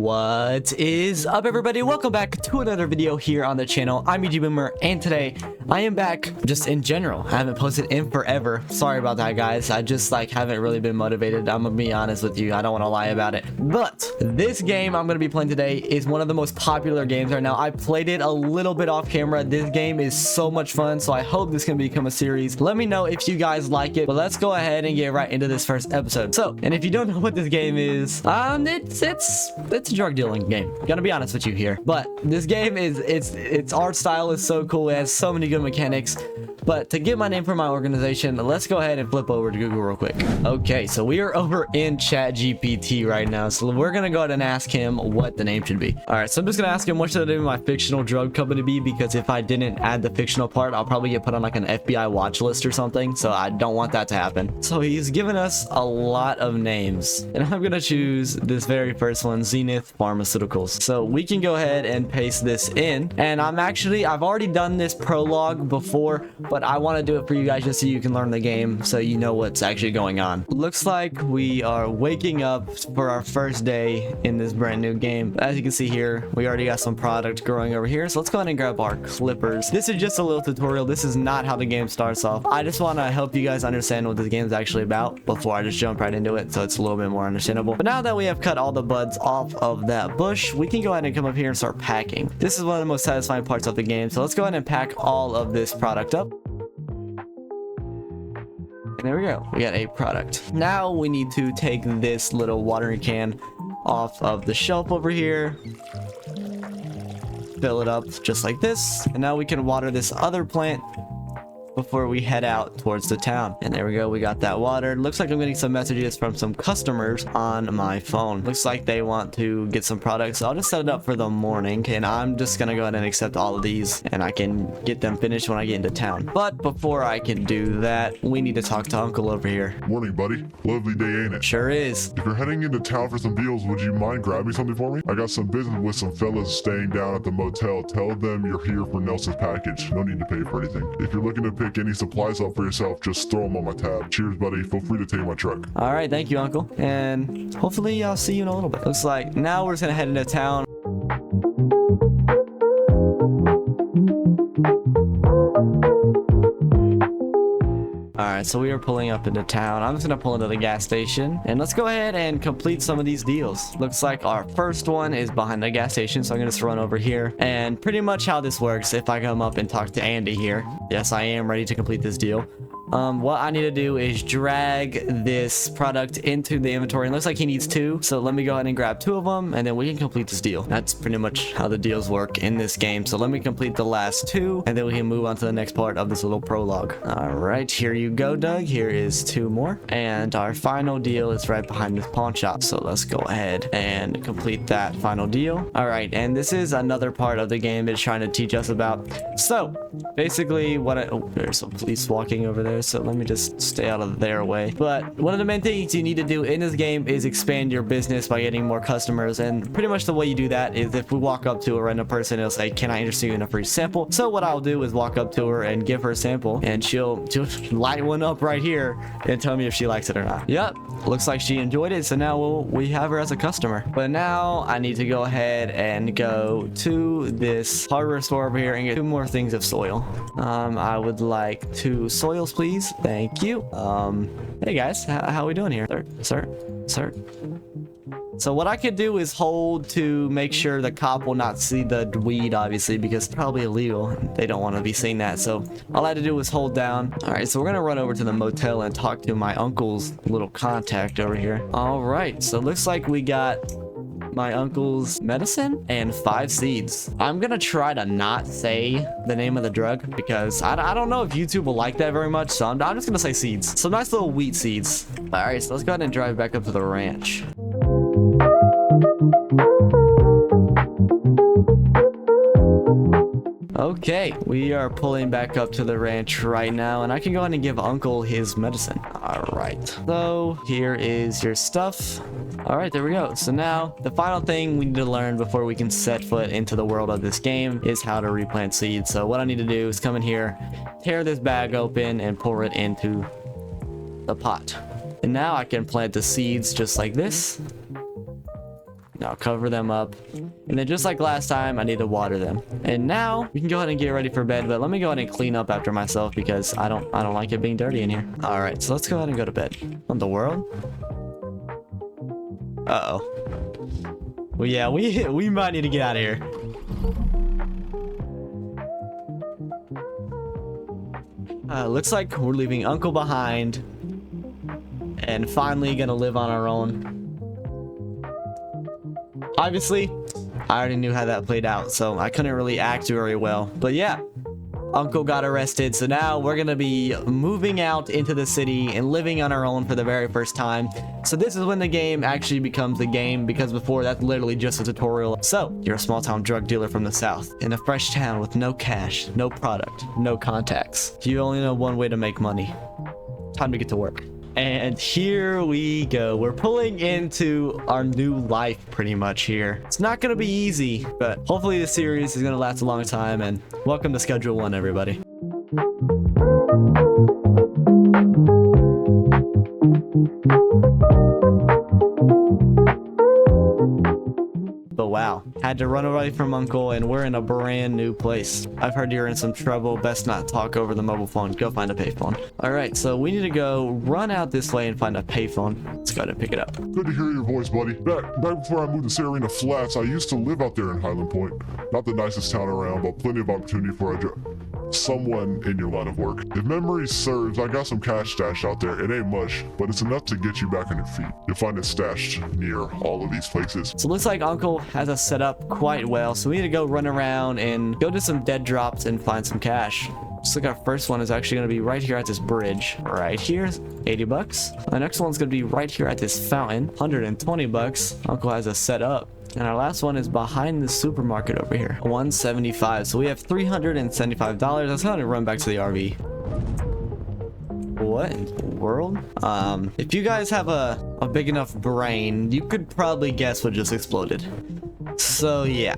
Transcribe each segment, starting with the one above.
What is up, everybody? Welcome back to another video here on the channel. I'm Boomer, and today I am back just in general. I haven't posted in forever. Sorry about that, guys. I just haven't really been motivated. I'm gonna be honest with you. I don't want to lie about it. But this game I'm gonna be playing today is one of the most popular games right now. I played it a little bit off camera. This game is so much fun, so I hope this can become a series. Let me know if you guys like it. But let's go ahead and get right into this first episode. So, and if you don't know what this game is, it's a drug dealing game. Gonna be honest with you here. But this game is its art style is so cool. It has so many good mechanics. But to get my name for my organization, let's go ahead and flip over to Google real quick. Okay, so we are over in ChatGPT right now. So we're gonna go ahead and ask him what the name should be. All right, so I'm just gonna ask him what should the name of my fictional drug company be, because if I didn't add the fictional part, I'll probably get put on an FBI watch list or something. So I don't want that to happen. So he's given us a lot of names, and I'm gonna choose this very first one, Zenith Pharmaceuticals. So we can go ahead and paste this in, and I've already done this prologue before, but I want to do it for you guys just so you can learn the game, so you know what's actually going on. Looks like we are waking up for our first day in this brand new game. As you can see here, we already got some product growing over here, so let's go ahead and grab our clippers. This is just a little tutorial. This is not how the game starts off. I just want to help you guys understand what this game is actually about before I just jump right into it, so it's a little bit more understandable. But now that we have cut all the buds off of that bush, we can go ahead and come up here and start packing. This is one of the most satisfying parts of the game, so let's go ahead and pack all of this product up. And there we go. We got a product. Now we need to take this little watering can off of the shelf over here. Fill it up just like this. And now we can water this other plant before we head out towards the town. And there we go, we got that watered. Looks like I'm getting some messages from some customers on my phone. Looks like they want to get some products, so I'll just set it up for the morning, and I'm just gonna go ahead and accept all of these, and I can get them finished when I get into town. But before I can do that, we need to talk to Uncle over here. Morning, buddy. Lovely day, ain't it? Sure is. If you're heading into town for some deals, would you mind grabbing something for me? I got some business with some fellas staying down at the motel. Tell them you're here for Nelson's package. No need to pay for anything. If you're looking to pick any supplies up for yourself, just throw them on my tab. Cheers, buddy. Feel free to take my truck. All right, thank you, Uncle. And hopefully I'll see you in a little bit. Looks like now we're just gonna head into town. Alright, so we are pulling up into town. I'm just gonna pull into the gas station, and let's go ahead and complete some of these deals. Looks like our first one is behind the gas station, so I'm gonna just run over here. And pretty much how this works, if I come up and talk to Andy here, yes, I am ready to complete this deal. What I need to do is drag this product into the inventory, and looks like he needs 2, so let me go ahead and grab 2 of them, and then we can complete this deal. That's pretty much how the deals work in this game. So let me complete the last 2, and then we can move on to the next part of this little prologue. All right, here you go, Doug. Here is 2 more, and our final deal is right behind this pawn shop, so let's go ahead and complete that final deal. All right, and this is another part of the game it's trying to teach us about. So basically there's some police walking over there, so let me just stay out of their way. But one of the main things you need to do in this game is expand your business by getting more customers, and pretty much the way you do that is if we walk up to a random person, it'll say, "Can I interest you in a free sample?" So what I'll do is walk up to her and give her a sample, and she'll light one up right here and tell me if she likes it or not. Yep, looks like she enjoyed it, so now we have her as a customer. But now I need to go ahead and go to this hardware store over here and get 2 more things of soil. I would like 2 soils, please. Thank you. Hey guys, how we doing here? Sir. So what I could do is hold to make sure the cop will not see the weed, obviously, because it's probably illegal. They don't want to be seeing that. So all I had to do was hold down. All right, so we're gonna run over to the motel and talk to my uncle's little contact over here. All right, so looks like we got my uncle's medicine and 5 seeds. I'm gonna try to not say the name of the drug because I don't know if YouTube will like that very much, so I'm just gonna say seeds. Some nice little wheat seeds. All right, so let's go ahead and drive back up to the ranch. Okay, we are pulling back up to the ranch right now, and I can go ahead and give Uncle his medicine. All right, so here is your stuff. All right, there we go. So now the final thing we need to learn before we can set foot into the world of this game is how to replant seeds. So what I need to do is come in here, tear this bag open, and pour it into the pot. And now I can plant the seeds just like this. Now cover them up. And then just like last time, I need to water them. And now we can go ahead and get ready for bed, but let me go ahead and clean up after myself because I don't like it being dirty in here. All right, so let's go ahead and go to bed. What in the world? Uh-oh. Well, yeah, we might need to get out of here. Looks like we're leaving Uncle behind and finally gonna live on our own. Obviously, I already knew how that played out, so I couldn't really act very well. But yeah, Uncle got arrested, so now we're gonna be moving out into the city and living on our own for the very first time. So this is when the game actually becomes the game, because before that's literally just a tutorial. So you're a small town drug dealer from the south in a fresh town with no cash, no product, no contacts. You only know one way to make money. Time to get to work. And here we go. We're pulling into our new life pretty much here. It's not going to be easy, but hopefully this series is going to last a long time. And welcome to Schedule 1, everybody. But wow, had to run away from Uncle and we're in a brand new place. I've heard you're in some trouble. Best not talk over the mobile phone. Go find a payphone. All right, so we need to go run out this way and find a payphone. Let's go ahead and pick it up. Good to hear your voice, buddy. Back before I moved to Sarina Flats, I used to live out there in Hyland Point. Not the nicest town around, but plenty of opportunity for someone in your line of work. If memory serves, I got some cash stashed out there. It ain't much, but it's enough to get you back on your feet. You'll find it stashed near all of these places. So it looks like Uncle has us set up quite well, so we need to go run around and go to some dead drops and find some cash. Looks like our first one is actually going to be right here at this bridge. Right here, 80 bucks. The next one's going to be right here at this fountain, 120 bucks. Uncle has us set up. And our last one is behind the supermarket over here, 175. So we have $375. Let's go ahead and run back to the RV. What in the world? If you guys have a big enough brain, you could probably guess what just exploded. So yeah.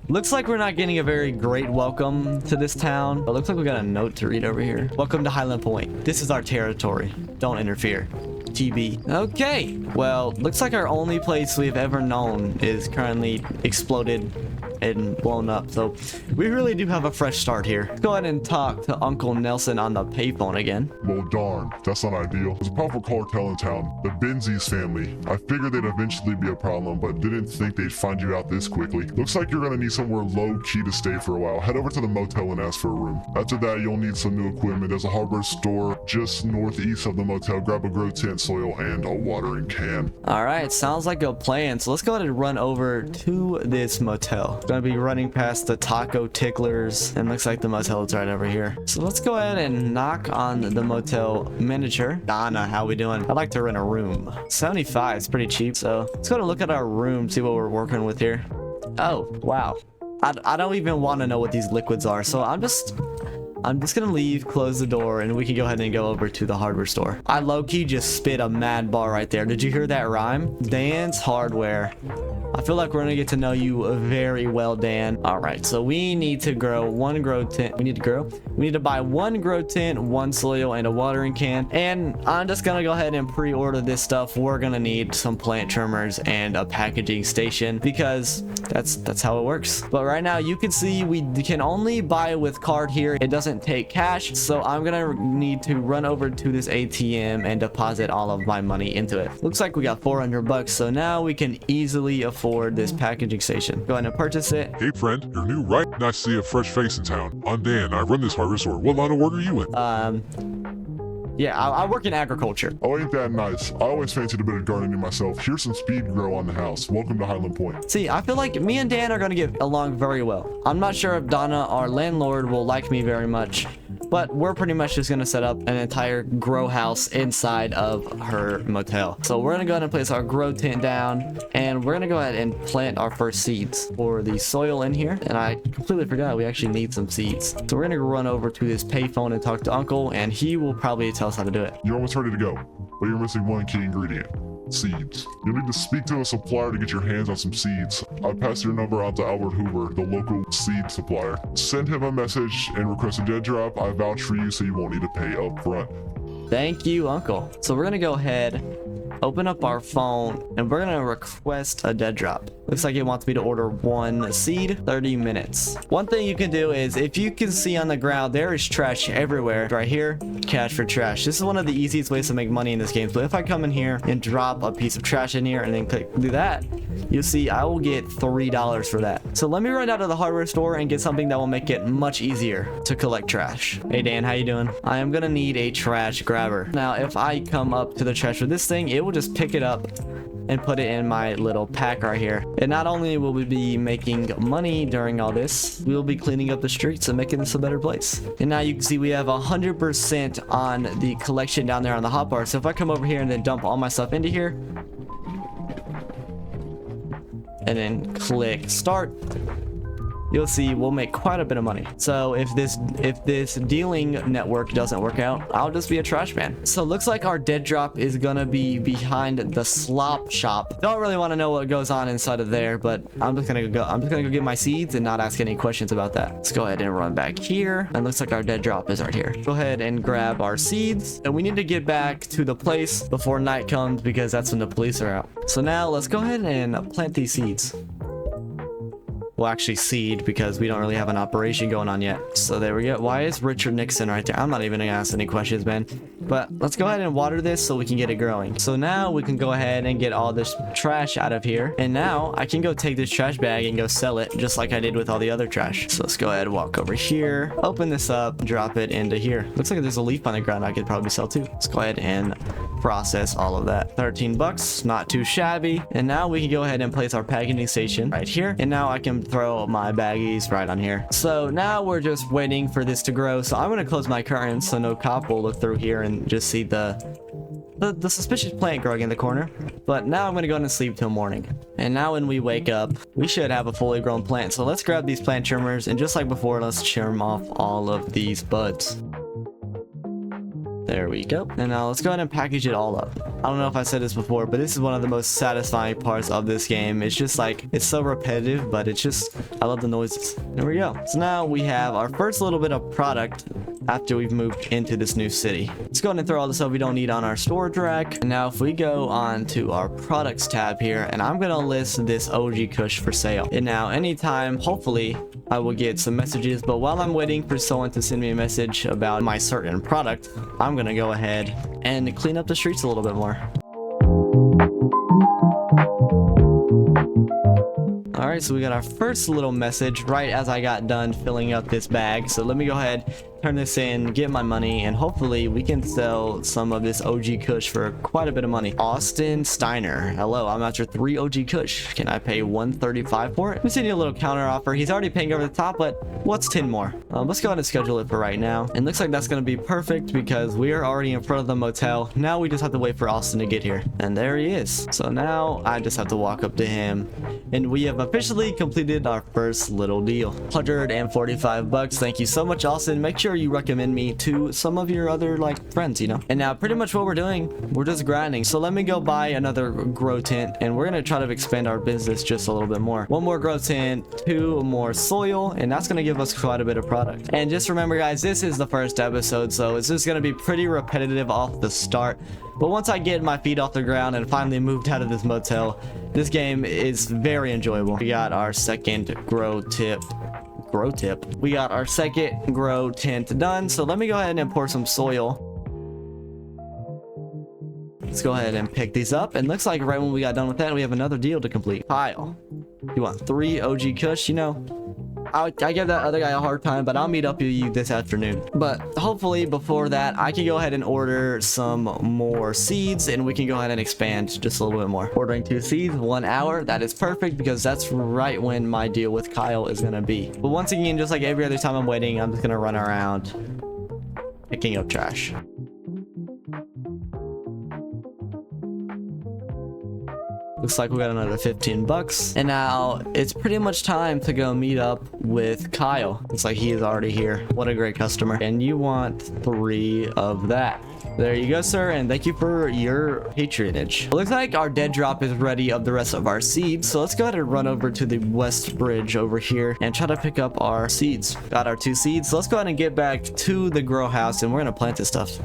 Looks like we're not getting a very great welcome to this town, but looks like we got a note to read over here. Welcome to Hyland Point. This is our territory. Don't interfere. TB. Okay, well, looks like our only place we've ever known is currently exploded and blown up, so we really do have a fresh start here. Let's go ahead and talk to Uncle Nelson on the payphone again. Well, darn, that's not ideal. There's a powerful cartel in town, the Benzies family. I figured they'd eventually be a problem, but didn't think they'd find you out this quickly. Looks like you're gonna need somewhere low-key to stay for a while. Head over to the motel and ask for a room. After that, you'll need some new equipment. There's a hardware store just northeast of the motel. Grab a grow tent, soil, and a watering can. All right, sounds like a plan. So let's go ahead and run over to this motel. Gonna be running past the taco ticklers, and looks like the motel is right over here. So let's go ahead and knock on the motel manager. Donna, how we doing? I'd like to rent a room. 75 is pretty cheap, so let's go to look at our room, see what we're working with here. Oh wow, I don't even want to know what these liquids are, so I'm just gonna leave, close the door, and we can go ahead and go over to the hardware store. I low-key just spit a mad bar right there. Did you hear that rhyme? Dan's Hardware. I feel like we're gonna get to know you very well, Dan. All right, so we need to grow one grow tent. We need to buy one grow tent, one soil, and a watering can. And I'm just gonna go ahead and pre-order this stuff. We're gonna need some plant trimmers and a packaging station because that's how it works. But right now you can see we can only buy with card here. It doesn't take cash, so I'm gonna need to run over to this ATM and deposit all of my money into it. Looks like we got 400 bucks, so now we can easily afford this packaging station. Go ahead and purchase it. Hey friend, you're new, right? Nice to see a fresh face in town. I'm Dan. I run this hardware store. What line of work are you in? Yeah, I work in agriculture. Oh, ain't that nice? I always fancied a bit of gardening myself. Here's some speed grow on the house. Welcome to Hyland Point. See, I feel like me and Dan are gonna get along very well. I'm not sure if Donna, our landlord, will like me very much, but we're pretty much just gonna set up an entire grow house inside of her motel. So we're gonna go ahead and place our grow tent down, and we're gonna go ahead and plant our first seeds for the soil in here. And I completely forgot we actually need some seeds. So we're gonna run over to this payphone and talk to Uncle, and he will probably tell us how to do it. You're almost ready to go, but you're missing one key ingredient. Seeds. You'll need to speak to a supplier to get your hands on some seeds. I passed your number on to Albert Hoover, the local seed supplier. Send him a message and request a dead drop. I vouch for you, so you won't need to pay up front. Thank you, Uncle. So we're gonna go ahead open up our phone, and we're gonna request a dead drop. Looks like it wants me to order 1 seed, 30 minutes. One thing you can do is, if you can see on the ground, there is trash everywhere. Right here, cash for trash. This is one of the easiest ways to make money in this game. So if I come in here and drop a piece of trash in here and then do that, you'll see I will get $3 for that. So let me run out of the hardware store and get something that will make it much easier to collect trash. Hey Dan, how you doing? I am gonna need a trash grabber. Now if I come up to the trash with this thing, it will just pick it up and put it in my little pack right here. And not only will we be making money during all this, we will be cleaning up the streets and making this a better place. And now you can see we have 100% on the collection down there on the hotbar. So if I come over here and then dump all my stuff into here and then click start, you'll see we'll make quite a bit of money. So if this dealing network doesn't work out, I'll just be a trash man. So it looks like our dead drop is gonna be behind the slop shop. Don't really want to know what goes on inside of there, but I'm just gonna go get my seeds and not ask any questions about that. Let's go ahead and run back here. And looks like our dead drop is right here. Go ahead and grab our seeds, and we need to get back to the place before night comes because that's when the police are out. So now let's go ahead and plant these seeds. Well, actually seed, because we don't really have an operation going on yet. So there we go. Why is Richard Nixon right there? I'm not even gonna ask any questions, man. But let's go ahead and water this so we can get it growing. So now we can go ahead and get all this trash out of here. And now I can go take this trash bag and go sell it just like I did with all the other trash. So let's go ahead and walk over here, open this up, drop it into here. Looks like there's a leaf on the ground I could probably sell too. Let's go ahead and process all of that. 13 bucks, not too shabby. And now we can go ahead and place our packaging station right here. And now I can throw my baggies right on here. So now we're just waiting for this to grow. So I'm gonna close my curtains so no cop will look through here and just see the suspicious plant growing in the corner. But now I'm gonna go ahead and sleep till morning. And now when we wake up, we should have a fully grown plant. So let's grab these plant trimmers, and just like before, let's trim off all of these buds. There we go. And now let's go ahead and package it all up. I don't know if I said this before, but this is one of the most satisfying parts of this game. It's just like, it's so repetitive, but it's just, I love the noises. There we go. So now we have our first little bit of product after we've moved into this new city. Let's go ahead and throw all the stuff we don't need on our storage rack. And now if we go on to our products tab here, and I'm gonna list this OG Kush for sale. And now anytime, hopefully, I will get some messages, but while I'm waiting for someone to send me a message about my certain product, I'm gonna go ahead and clean up the streets a little bit more. Alright, so we got our first little message right as I got done filling up this bag. So let me go ahead, turn this in, get my money, and hopefully we can sell some of this OG Kush for quite a bit of money. Austin Steiner. Hello, I'm after 3 OG Kush. Can I pay $135 for it? I'm sending a little counter offer. He's already paying over the top, but what's 10 more? Let's go ahead and schedule it for right now. And looks like that's going to be perfect because we are already in front of the motel. Now we just have to wait for Austin to get here. And there he is. So now I just have to walk up to him. And we have officially completed our first little deal. 145 bucks. Thank you so much, Austin. Make sure you recommend me to some of your other friends, you know. And now pretty much what we're doing, we're just grinding. So let me go buy another grow tent, and we're gonna try to expand our business just a little bit more. 1 more grow tent, 2 more soil, and that's gonna give us quite a bit of product. And just remember guys, this is the first episode, so it's just gonna be pretty repetitive off the start. But once I get my feet off the ground and finally moved out of this motel, this game is very enjoyable. We got our second grow tip. We got our second grow tent done. So let me go ahead and pour some soil. Let's go ahead and pick these up. And looks like right when we got done with that, we have another deal to complete. Kyle, you want 3 OG Kush? You know, I give that other guy a hard time, but I'll meet up with you this afternoon. But hopefully before that, I can go ahead and order some more seeds, and we can go ahead and expand just a little bit more. Ordering 2 seeds, 1 hour. That is perfect because that's right when my deal with Kyle is going to be. But once again, just like every other time I'm waiting, I'm just going to run around picking up trash. Looks like we got another 15 bucks. And now it's pretty much time to go meet up with Kyle. It's like he is already here. What a great customer. And you want 3 of that. There you go, sir, and thank you for your patronage. It looks like our dead drop is ready of the rest of our seeds, so let's go ahead and run over to the west bridge over here and try to pick up our seeds. Got our 2 seeds, so let's go ahead and get back to the grow house, and we're gonna plant this stuff.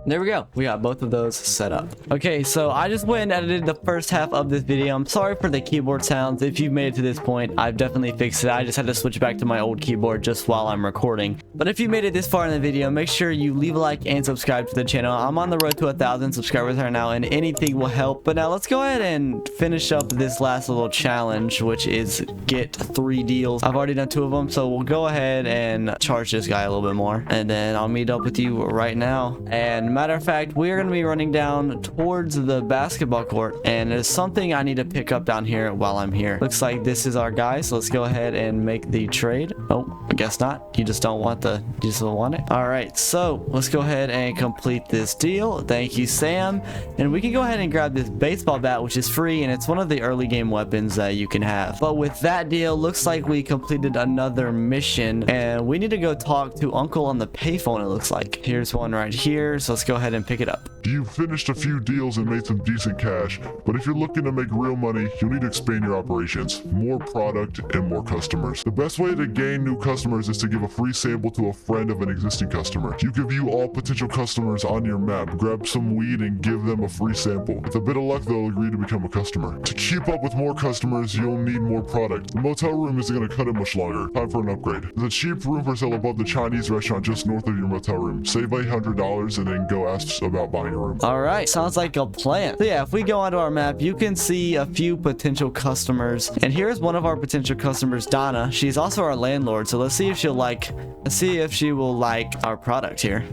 There we go. We got both of those set up. Okay, so I just went and edited the first half of this video. I'm sorry for the keyboard sounds. If you've made it to this point, I've definitely fixed it. I just had to switch back to my old keyboard just while I'm recording. But if you made it this far in the video, make sure you leave a like and subscribe to the channel. I'm on the road to 1,000 subscribers right now, and anything will help. But now let's go ahead and finish up this last little challenge, which is get 3 deals. I've already done 2 of them, so we'll go ahead and charge this guy a little bit more, and then I'll meet up with you right now. And matter of fact, we're going to be running down towards the basketball court, and there's something I need to pick up down here while I'm here. Looks like this is our guy, so let's go ahead and make the trade. Oh, I guess not. You just don't want you just don't want it. All right, so let's go ahead and complete this deal. Thank you, Sam. And we can go ahead and grab this baseball bat, which is free, and it's one of the early game weapons that you can have. But with that deal, looks like we completed another mission, and we need to go talk to Uncle on the payphone, it looks like. Here's one right here, so let's go ahead and pick it up. You've finished a few deals and made some decent cash, but if you're looking to make real money, you'll need to expand your operations. More product and more customers. The best way to gain new customers is to give a free sample to a friend of an existing customer. You can view all potential customers on your map, grab some weed and give them a free sample. With a bit of luck, they'll agree to become a customer. To keep up with more customers, you'll need more product. The motel room isn't going to cut it much longer. Time for an upgrade. There's a cheap room for sale above the Chinese restaurant just north of your motel room. Save $800 and then go ask about buying a room. All right, sounds like a plan. So yeah, if we go onto our map, you can see a few potential customers, and here's one of our potential customers, Donna. She's also our landlord, so let's see if she will like our product here.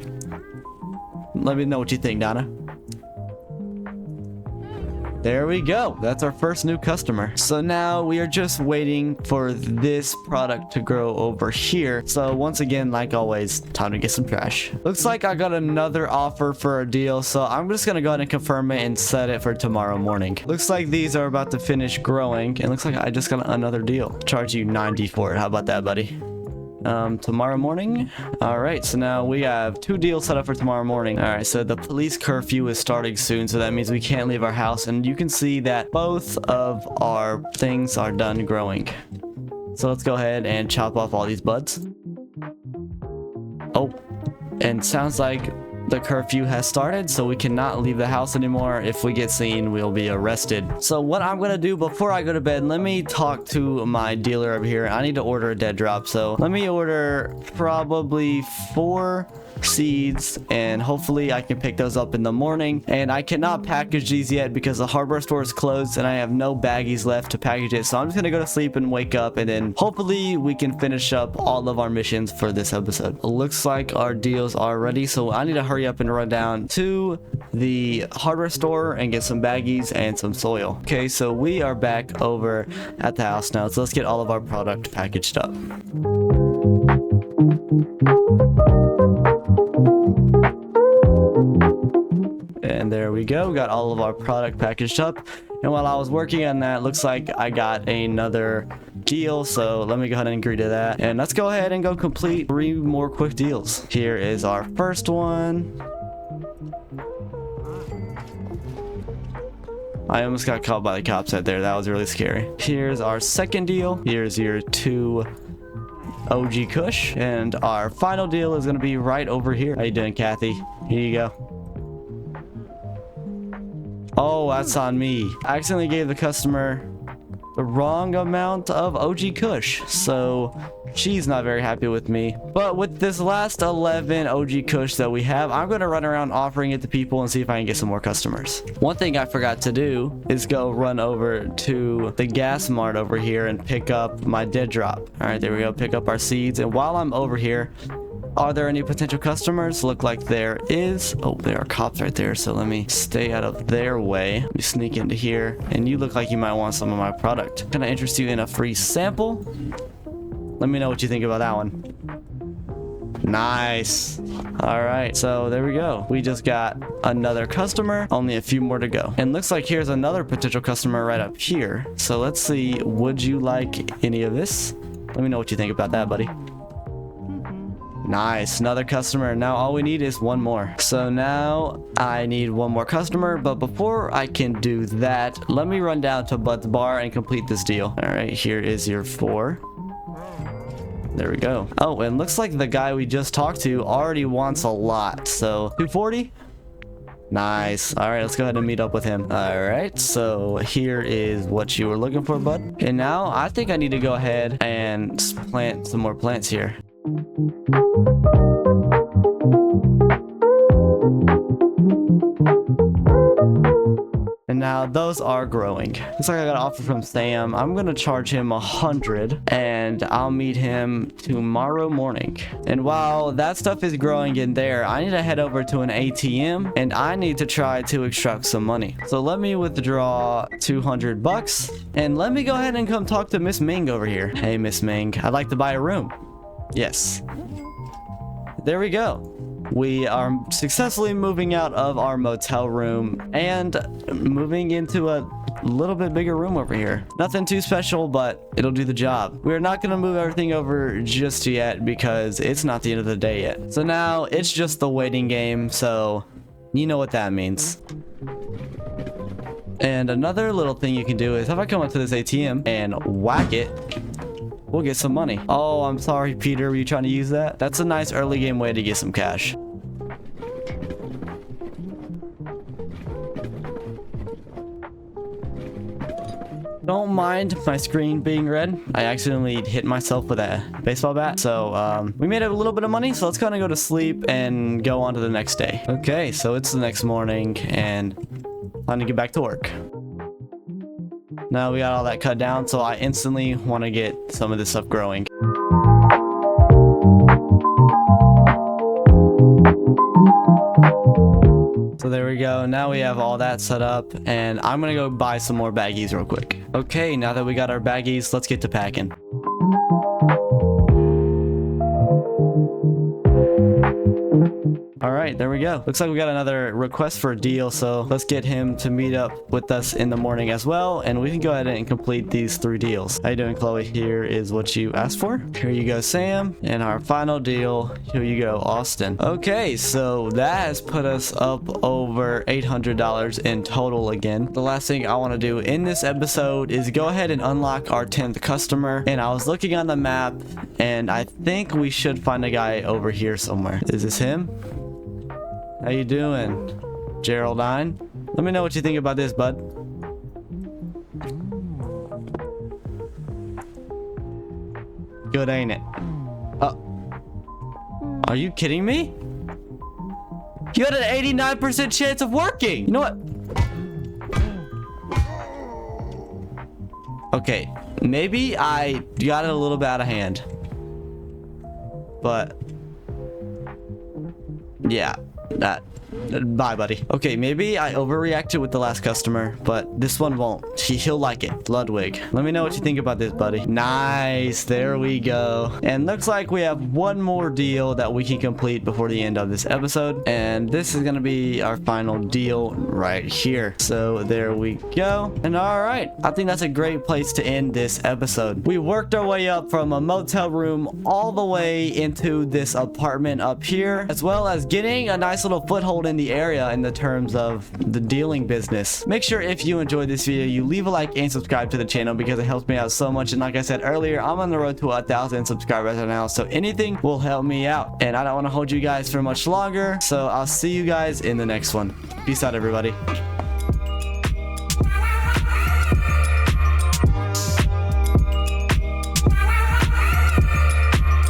Let me know what you think, Donna. There we go. That's our first new customer. So now we are just waiting for this product to grow over here. So once again, like always, time to get some trash. Looks like I got another offer for a deal, so I'm just gonna go ahead and confirm it and set it for tomorrow morning. Looks like these are about to finish growing, and looks like I just got another deal. Charge you 90 for it. How about that, buddy? Tomorrow morning. All right, so now we have 2 deals set up for tomorrow morning. All right, so the police curfew is starting soon, so that means we can't leave our house, and you can see that both of our things are done growing. So let's go ahead and chop off all these buds. Oh, and sounds like the curfew has started, so we cannot leave the house anymore. If we get seen, we'll be arrested. So what I'm gonna do before I go to bed, let me talk to my dealer over here. I need to order a dead drop, so let me order probably 4 seeds, and hopefully I can pick those up in the morning. And I cannot package these yet because the hardware store is closed and I have no baggies left to package it, so I'm just gonna go to sleep and wake up, and then hopefully we can finish up all of our missions for this episode. Looks like our deals are ready, so I need to hurry up and run down to the hardware store and get some baggies and some soil. Okay, so we are back over at the house now, so let's get all of our product packaged up. And there we go, got all of our product packaged up. And while I was working on that, looks like I got another deal, so let me go ahead and agree to that. And let's go ahead and go complete 3 more quick deals. Here is our first one. I almost got caught by the cops right there. That was really scary. Here's our second deal. Here's your 2 OG Kush. And our final deal is going to be right over here. How you doing, Kathy? Here you go. Oh, that's on me. I accidentally gave the customer the wrong amount of OG Kush, so she's not very happy with me. But with this last 11 OG Kush that we have, I'm going to run around offering it to people and see if I can get some more customers. One thing I forgot to do is go run over to the gas mart over here and pick up my dead drop. All right, there we go. Pick up our seeds. And while I'm over here, are there any potential customers? Look like there is. Oh, there are cops right there, so let me stay out of their way. Let me sneak into here, and you look like you might want some of my product. Can I interest you in a free sample? Let me know what you think about that one. Nice. All right, so there we go. We just got another customer, only a few more to go. And looks like here's another potential customer right up here. So let's see, would you like any of this? Let me know what you think about that, buddy. Nice, another customer. Now all we need is 1 more. So now I need 1 more customer, but before I can do that, let me run down to Bud's Bar and complete this deal. All right, here is your 4. There we go. Oh, and looks like the guy we just talked to already wants a lot. So 240? Nice. All right, let's go ahead and meet up with him. All right, so here is what you were looking for, bud. And now I think I need to go ahead and plant some more plants here. And now those are growing. Looks like I got an offer from Sam. I'm gonna charge him 100 and I'll meet him tomorrow morning. And while that stuff is growing in there, I need to head over to an ATM and I need to try to extract some money. So let me withdraw 200 bucks and let me go ahead and come talk to Miss Ming over here. Hey, Miss Ming, I'd like to buy a room. Yes. There we go. We are successfully moving out of our motel room and moving into a little bit bigger room over here. Nothing too special, but it'll do the job. We're not going to move everything over just yet because it's not the end of the day yet. So now it's just the waiting game. So you know what that means. And another little thing you can do is if I come up to this ATM and whack it, we'll get some money. Oh, I'm sorry, Peter. Were you trying to use that? That's a nice early game way to get some cash. Don't mind my screen being red. I accidentally hit myself with a baseball bat. So we made a little bit of money. So let's kind of go to sleep and go on to the next day. Okay, so it's the next morning and time to get back to work. Now we got all that cut down, so I instantly want to get some of this stuff growing. So there we go. Now we have all that set up, and I'm gonna go buy some more baggies real quick. Okay, now that we got our baggies, let's get to packing. All right, there we go. Looks like we got another request for a deal, so let's get him to meet up with us in the morning as well, and we can go ahead and complete these 3 deals. How you doing, Chloe? Here is what you asked for. Here you go, Sam. And our final deal, here you go, Austin. Okay, so that has put us up over $800 in total again. The last thing I want to do in this episode is go ahead and unlock our 10th customer. And I was looking on the map, and I think we should find a guy over here somewhere. Is this him? How you doing, Geraldine? Let me know what you think about this, bud. Good, ain't it? Are you kidding me? You had an 89% chance of working. You know what? Okay, maybe I got it a little bit out of hand. But yeah. Bye, buddy. Okay, maybe I overreacted with the last customer, but this one won't. He'll like it. Ludwig. Let me know what you think about this, buddy. Nice. There we go. And looks like we have one more deal that we can complete before the end of this episode. And this is going to be our final deal right here. So there we go. And all right. I think that's a great place to end this episode. We worked our way up from a motel room all the way into this apartment up here, as well as getting a nice little foothold in the area in the terms of the dealing business. Make sure if you enjoyed this video, you leave a like and subscribe to the channel because it helps me out so much. And like I said earlier, I'm on the road to 1,000 subscribers right now, so anything will help me out. And I don't want to hold you guys for much longer, so I'll see you guys in the next one. Peace out, everybody.